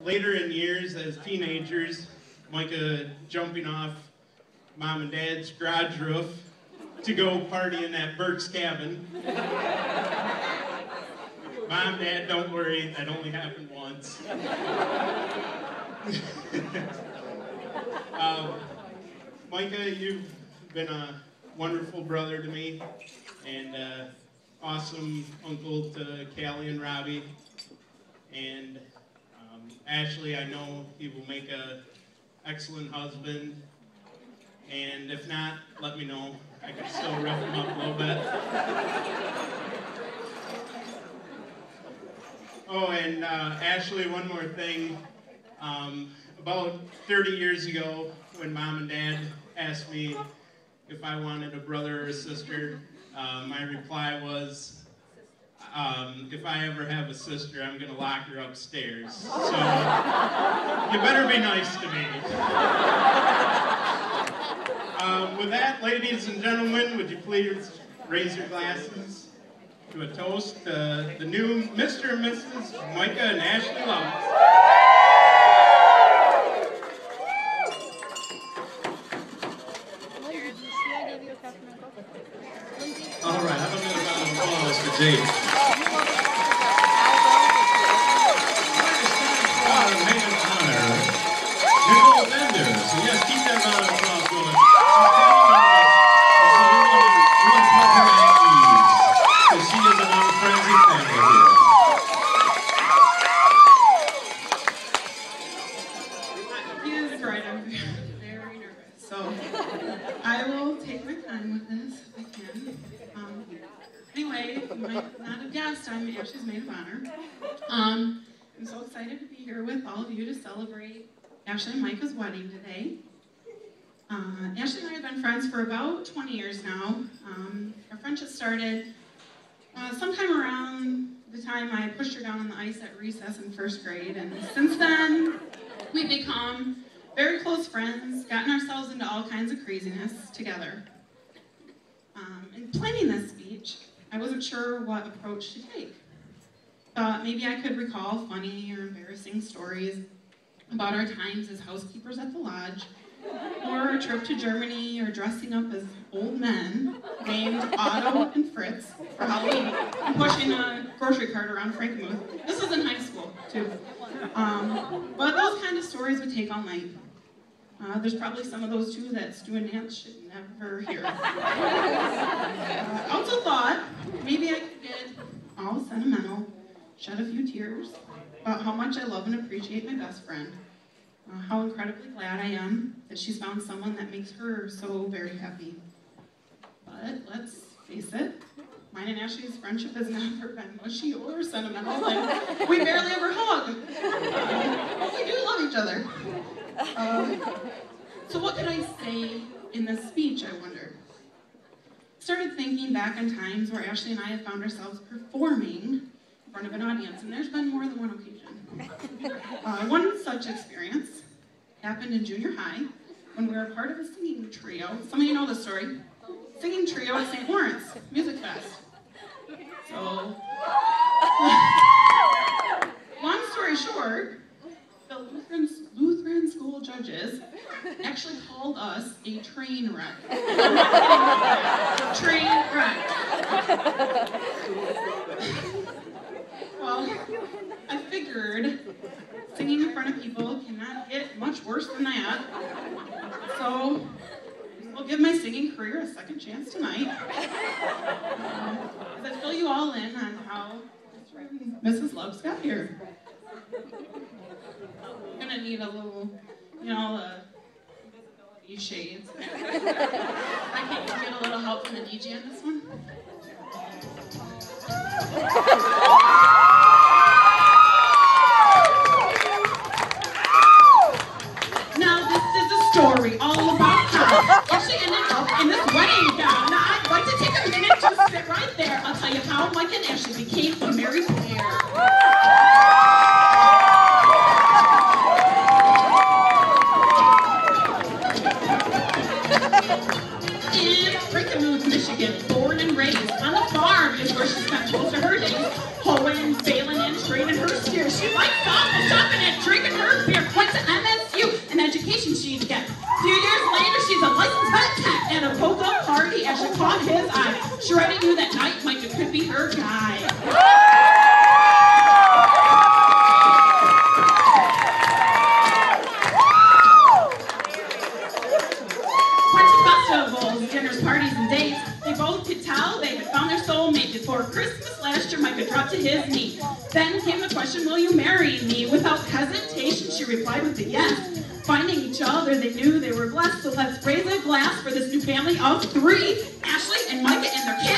Later in years, as teenagers, Micah jumping off Mom and Dad's garage roof to go party in that Burke's cabin. Mom, Dad, don't worry, that only happened once. Micah, you've been a wonderful brother to me, and awesome uncle to Callie and Robbie. And Ashley, I know he will make an excellent husband. And if not, let me know. I can still rough him up a little bit. Oh, and Ashley, one more thing. About 30 years ago, when Mom and Dad asked me if I wanted a brother or a sister, my reply was, if I ever have a sister, I'm going to lock her upstairs. So, you better be nice to me. With that, ladies and gentlemen, would you please raise your glasses to a toast to the new Mr. and Mrs. Micah and Ashley Lawrence. All right, how about a round of applause for Jake? Maid of honor, Nicole Bender. So yes, keep that round of applause going. She is among friends and family here. He is right. I'm very nervous. So I will take my time with this if I can. Anyway, if you might not have guessed, I'm Ashley's maid of honor. I'm so excited to be here with all of you to celebrate Ashley and Micah's wedding today. Ashley and I have been friends for about 20 years now. Our friendship started sometime around the time I pushed her down on the ice at recess in first grade, and since then, we've become very close friends, gotten ourselves into all kinds of craziness together. In planning this speech, I wasn't sure what approach to take. Thought maybe I could recall funny or embarrassing stories about our times as housekeepers at the lodge, or a trip to Germany, or dressing up as old men named Otto and Fritz for Halloween, and pushing a grocery cart around Frankenmuth. This was in high school, too. But those kind of stories would take all night. There's probably some of those, too, that Stu and Nance should never hear. I also thought maybe I could get all sentimental, shed a few tears about how much I love and appreciate my best friend. How incredibly glad I am that she's found someone that makes her so very happy. But let's face it, mine and Ashley's friendship has never been mushy or sentimental, and we barely ever hug. But we do love each other. So what could I say in this speech, I wondered? Started thinking back on times where Ashley and I have found ourselves performing in front of an audience, and there's been more than one occasion. One such experience happened in junior high when we were part of a singing trio. Some of you know the story. Singing trio at St. Lawrence Music Fest. So, long story short, the Lutheran school judges actually called us a train wreck. I'm not kidding. Train wreck. Well, I figured singing in front of people cannot get much worse than that. So, I'll give my singing career a second chance tonight. As I fill you all in on how Mrs. Loves got here. I'm gonna need a little, invisibility shades. I can't get a little help from the DJ on this one. Now this is a story all about how Ashley ended up in this wedding gown. Now I'd like to take a minute to sit right there. I'll tell you how Mike and Ashley became a married pair. In Frankenmuth, Michigan, born and raised on the farm is where she spent most of her days hoeing, baling, and training her steers. She likes golf, shopping, and drinking her could drop to his knee. Then came the question, will you marry me? Without hesitation, she replied with a yes. Finding each other, they knew they were blessed. So let's raise a glass for this new family of 3, Ashley and Micah and their kids.